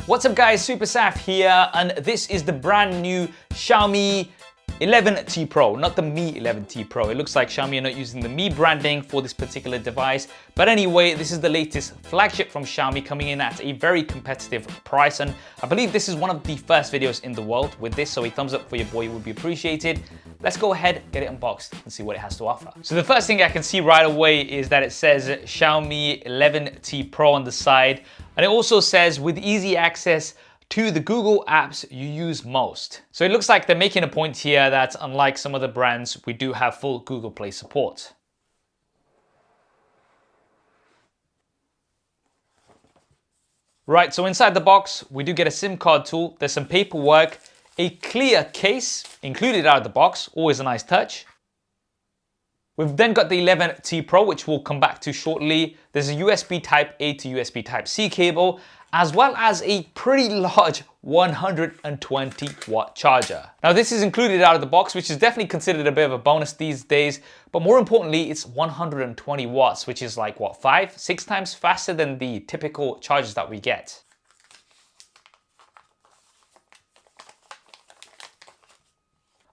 What's up guys, SuperSaf here, and this is the brand new Xiaomi 11T Pro, not the Mi 11T Pro. It looks like Xiaomi are not using the Mi branding for this particular device. But anyway, this is the latest flagship from Xiaomi, coming in at a very competitive price. And I believe this is one of the first videos in the world with this, so a thumbs up for your boy would be appreciated. Let's go ahead, get it unboxed and see what it has to offer. So the first thing I can see right away is that it says Xiaomi 11T Pro on the side. And it also says with easy access to the Google apps you use most. So it looks like they're making a point here that unlike some other brands, we do have full Google Play support. Right, so inside the box, we do get a SIM card tool. There's some paperwork, a clear case included out of the box, always a nice touch. We've then got the 11T Pro, which we'll come back to shortly. There's a USB Type A to USB Type C cable, as well as a pretty large 120 watt charger. Now this is included out of the box, which is definitely considered a bit of a bonus these days, but more importantly, it's 120 watts, which is like what, 5-6 times faster than the typical chargers that we get.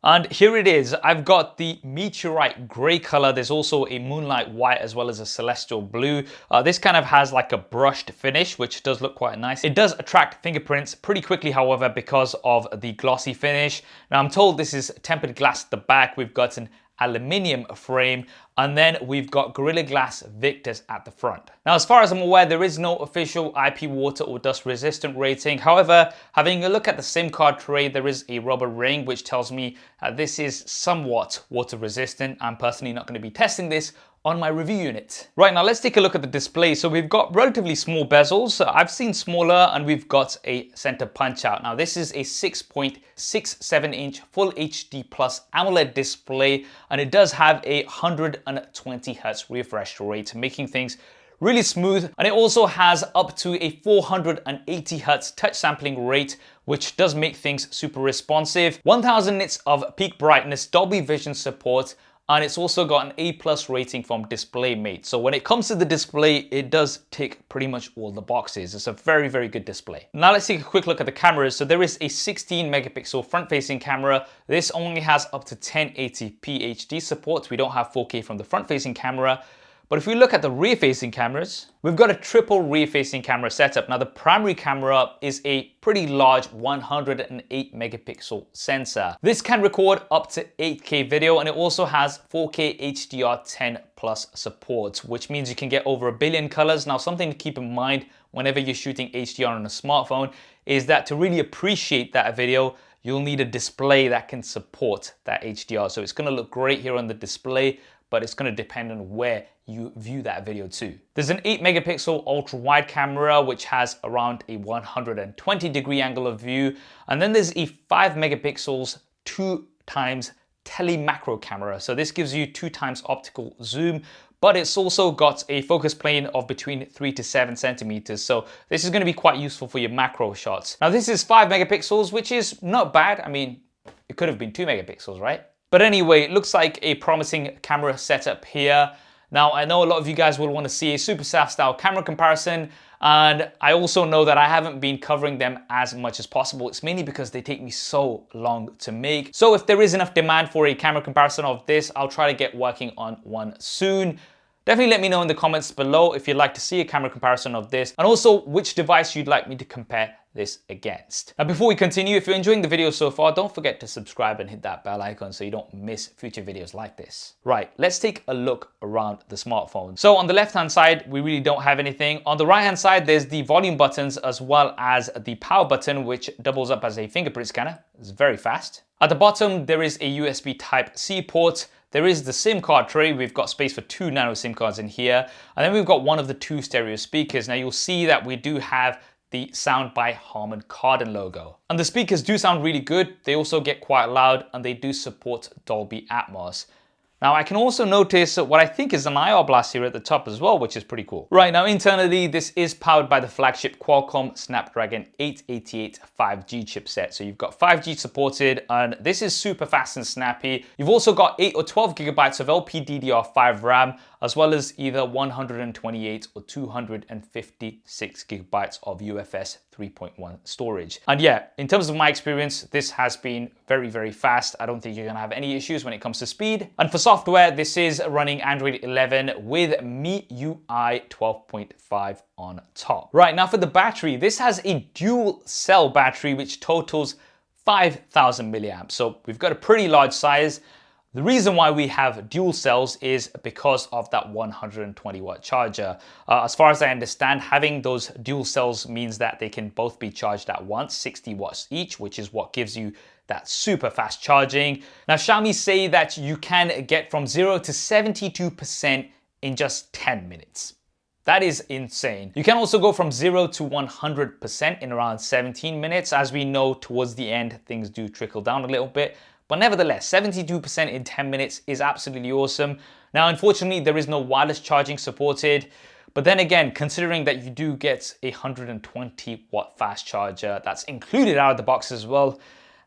And here it is. I've got the Meteorite gray color. There's also a moonlight white as well as a celestial blue. This kind of has like a brushed finish, which does look quite nice. It does attract fingerprints pretty quickly, however, because of the glossy finish. Now I'm told this is tempered glass at the back. We've got an aluminium frame, and then we've got Gorilla Glass Victus at the front. Now, as far as I'm aware, there is no official IP water or dust resistant rating. However, having a look at the SIM card tray, there is a rubber ring, which tells me this is somewhat water resistant. I'm personally not going to be testing this on my review unit. Right, now let's take a look at the display. So we've got relatively small bezels. I've seen smaller, and we've got a center punch out. Now this is a 6.67 inch full HD plus AMOLED display, and it does have a 120 Hz refresh rate, making things really smooth. And it also has up to a 480 Hz touch sampling rate, which does make things super responsive. 1000 nits of peak brightness, Dolby Vision support, and it's also got an A+ rating from DisplayMate. So when it comes to the display, it does tick pretty much all the boxes. It's a very, very good display. Now let's take a quick look at the cameras. So there is a 16 megapixel front-facing camera. This only has up to 1080p HD support. We don't have 4K from the front-facing camera. But if we look at the rear-facing cameras, we've got a triple rear-facing camera setup. Now the primary camera is a pretty large 108 megapixel sensor. This can record up to 8K video, and it also has 4K HDR10 plus support, which means you can get over 1 billion colors. Now something to keep in mind whenever you're shooting HDR on a smartphone is that to really appreciate that video, you'll need a display that can support that HDR. So it's gonna look great here on the display, but it's going to depend on where you view that video to. There's an 8 megapixel ultra wide camera, which has around a 120-degree angle of view. And then there's a 5 megapixels 2x tele-macro camera. So this gives you 2x optical zoom, but it's also got a focus plane of between 3 to 7 centimeters. So this is going to be quite useful for your macro shots. Now this is 5 megapixels, which is not bad. I mean, it could have been 2 megapixels, right? But anyway, it looks like a promising camera setup here. Now, I know a lot of you guys will want to see a SuperSaf style camera comparison, and I also know that I haven't been covering them as much as possible. It's mainly because they take me so long to make. So if there is enough demand for a camera comparison of this, I'll try to get working on one soon. Definitely let me know in the comments below if you'd like to see a camera comparison of this, and also which device you'd like me to compare this against. Now before we continue, if you're enjoying the video so far, don't forget to subscribe and hit that bell icon so you don't miss future videos like this. Right, let's take a look around the smartphone. So on the left hand side, we really don't have anything. On the right hand side, there's the volume buttons as well as the power button, which doubles up as a fingerprint scanner. It's very fast. At the bottom, there is a USB Type C port. There is the SIM card tray. We've got space for 2 nano SIM cards in here. And then we've got one of the 2 stereo speakers. Now you'll see that we do have the Sound by Harman Kardon logo. And the speakers do sound really good. They also get quite loud, and they do support Dolby Atmos. Now I can also notice what I think is an IR blast here at the top as well, which is pretty cool. Right, now internally this is powered by the flagship Qualcomm Snapdragon 888 5G chipset. So you've got 5G supported, and this is super fast and snappy. You've also got 8 or 12 gigabytes of LPDDR5 RAM, as well as either 128 or 256 gigabytes of UFS 3.1 storage. And yeah, in terms of my experience, this has been very, very fast. I don't think you're gonna have any issues when it comes to speed. And for software, this is running Android 11 with MIUI 12.5 on top. Right, now for the battery, this has a dual cell battery which totals 5,000 milliamps. So we've got a pretty large size. The reason why we have dual cells is because of that 120 watt charger. As far as I understand, having those dual cells means that they can both be charged at once, 60 watts each, which is what gives you that super fast charging. Now, Xiaomi say that you can get from 0 to 72% in just 10 minutes. That is insane. You can also go from 0 to 100% in around 17 minutes. As we know, towards the end, things do trickle down a little bit. But nevertheless, 72% in 10 minutes is absolutely awesome. Now, unfortunately, there is no wireless charging supported. But then again, considering that you do get a 120 watt fast charger that's included out of the box as well,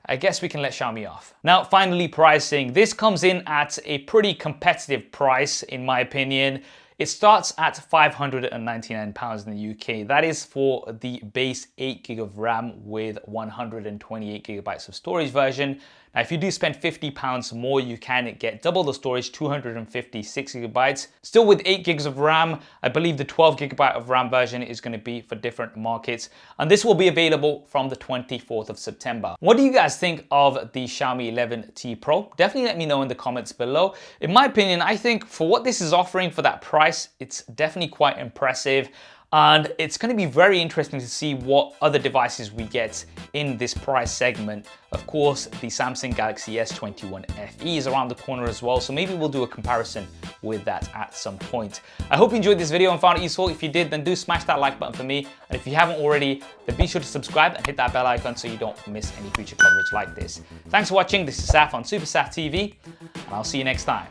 I guess we can let Xiaomi off. Now, finally, pricing. This comes in at a pretty competitive price, in my opinion. It starts at £599 in the UK. That is for the base 8GB of RAM with 128 gigabytes of storage version. Now, if you do spend £50 more, you can get double the storage, 256 gigabytes. Still with 8 gigs of RAM, I believe the 12 gigabyte of RAM version is going to be for different markets. And this will be available from the 24th of September. What do you guys think of the Xiaomi 11T Pro? Definitely let me know in the comments below. In my opinion, I think for what this is offering for that price, it's definitely quite impressive. And it's going to be very interesting to see what other devices we get in this price segment. Of course, the Samsung Galaxy S21 FE is around the corner as well, so maybe we'll do a comparison with that at some point. I hope you enjoyed this video and found it useful. If you did, then do smash that like button for me. And if you haven't already, then be sure to subscribe and hit that bell icon so you don't miss any future coverage like this. Thanks for watching. This is Saf on SuperSaf TV, and I'll see you next time.